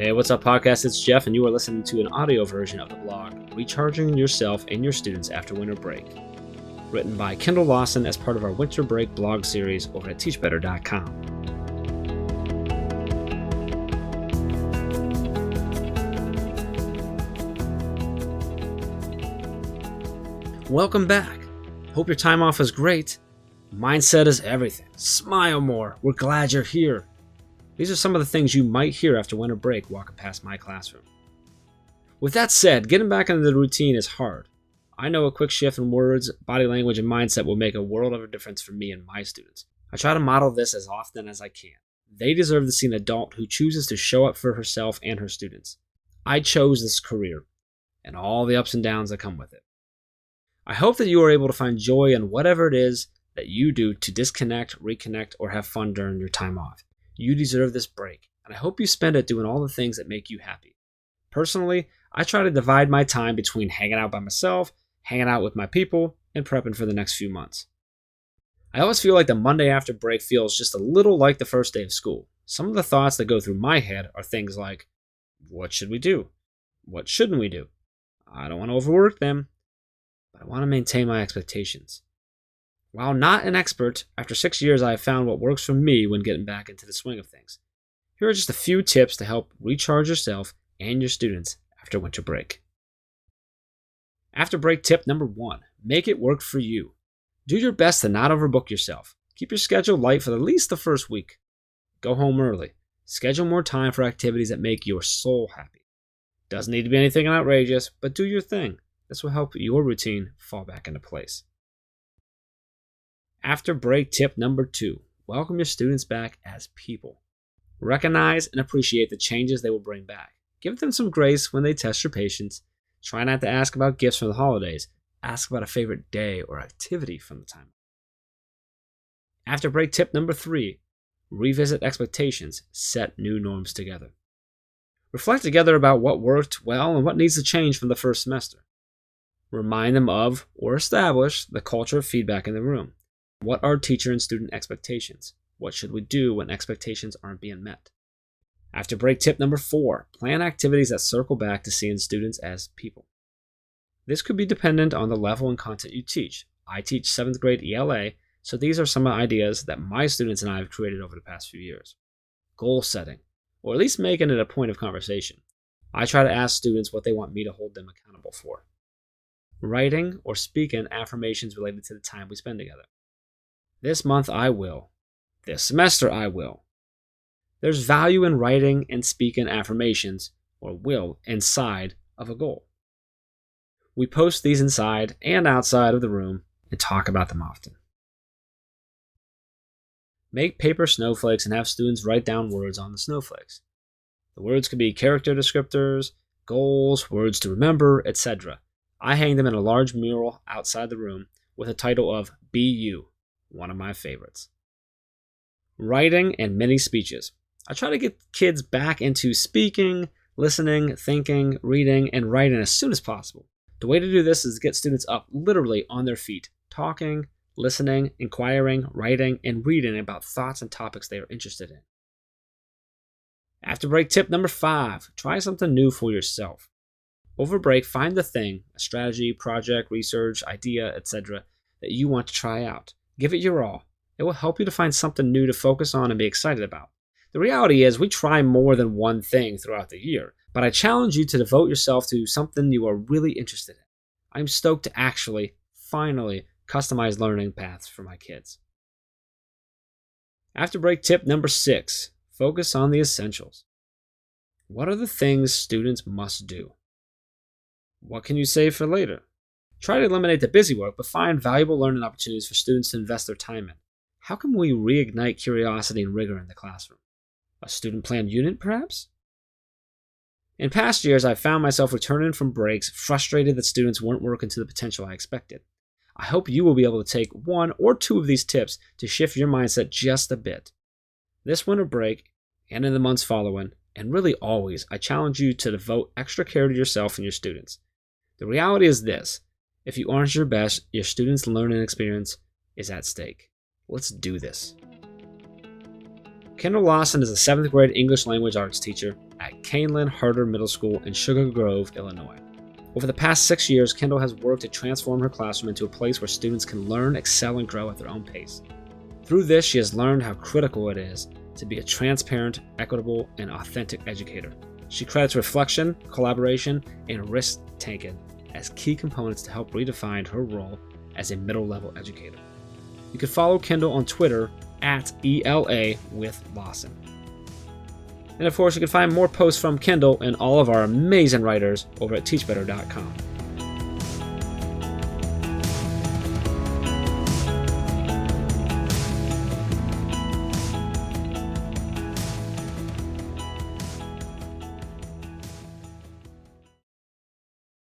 Hey, what's up, podcast? It's Jeff, and you are listening to an audio version of the blog, Recharging Yourself and Your Students After Winter Break, written by Kendall Lawson as part of our Winter Break blog series over at teachbetter.com. Welcome back. Hope your time off was great. Mindset is everything. Smile more. We're glad you're here. These are some of the things you might hear after winter break walking past my classroom. With that said, getting back into the routine is hard. I know a quick shift in words, body language, and mindset will make a world of a difference for me and my students. I try to model this as often as I can. They deserve to see an adult who chooses to show up for herself and her students. I chose this career, and all the ups and downs that come with it. I hope that you are able to find joy in whatever it is that you do to disconnect, reconnect, or have fun during your time off. You deserve this break, and I hope you spend it doing all the things that make you happy. Personally, I try to divide my time between hanging out by myself, hanging out with my people, and prepping for the next few months. I always feel like the Monday after break feels just a little like the first day of school. Some of the thoughts that go through my head are things like, what should we do? What shouldn't we do? I don't want to overwork them, but I want to maintain my expectations. While not an expert, after 6 years I have found what works for me when getting back into the swing of things. Here are just a few tips to help recharge yourself and your students after winter break. After break tip number 1, make it work for you. Do your best to not overbook yourself. Keep your schedule light for at least the first week. Go home early. Schedule more time for activities that make your soul happy. Doesn't need to be anything outrageous, but do your thing. This will help your routine fall back into place. After break tip number 2, welcome your students back as people. Recognize and appreciate the changes they will bring back. Give them some grace when they test your patience. Try not to ask about gifts from the holidays. Ask about a favorite day or activity from the time. After break tip number 3, revisit expectations. Set new norms together. Reflect together about what worked well and what needs to change from the first semester. Remind them of or establish the culture of feedback in the room. What are teacher and student expectations? What should we do when expectations aren't being met? After break tip number 4, plan activities that circle back to seeing students as people. This could be dependent on the level and content you teach. I teach 7th grade ELA, so these are some ideas that my students and I have created over the past few years. Goal setting, or at least making it a point of conversation. I try to ask students what they want me to hold them accountable for. Writing or speaking affirmations related to the time we spend together. This month I will. This semester I will. There's value in writing and speaking affirmations, or will, inside of a goal. We post these inside and outside of the room and talk about them often. Make paper snowflakes and have students write down words on the snowflakes. The words could be character descriptors, goals, words to remember, etc. I hang them in a large mural outside the room with a title of Be You. One of my favorites. Writing and mini speeches. I try to get kids back into speaking, listening, thinking, reading, and writing as soon as possible. The way to do this is to get students up literally on their feet, talking, listening, inquiring, writing, and reading about thoughts and topics they are interested in. After break tip number 5, try something new for yourself. Over break, find the thing, a strategy, project, research, idea, etc., that you want to try out. Give it your all. It will help you to find something new to focus on and be excited about. The reality is we try more than one thing throughout the year, but I challenge you to devote yourself to something you are really interested in. I'm stoked to actually, finally, customize learning paths for my kids. After break tip number 6, focus on the essentials. What are the things students must do? What can you save for later? Try to eliminate the busy work, but find valuable learning opportunities for students to invest their time in. How can we reignite curiosity and rigor in the classroom? A student-planned unit, perhaps? In past years, I've found myself returning from breaks frustrated that students weren't working to the potential I expected. I hope you will be able to take 1 or 2 of these tips to shift your mindset just a bit. This winter break, and in the months following, and really always, I challenge you to devote extra care to yourself and your students. The reality is this. If you aren't your best, your students' learning experience is at stake. Let's do this. Kendall Lawson is a 7th grade English language arts teacher at Canelan Harder Middle School in Sugar Grove, Illinois. Over the past 6 years, Kendall has worked to transform her classroom into a place where students can learn, excel, and grow at their own pace. Through this, she has learned how critical it is to be a transparent, equitable, and authentic educator. She credits reflection, collaboration, and risk-taking as key components to help redefine her role as a middle-level educator. You can follow Kendall on Twitter at ELA with Lawson. And of course, you can find more posts from Kendall and all of our amazing writers over at teachbetter.com.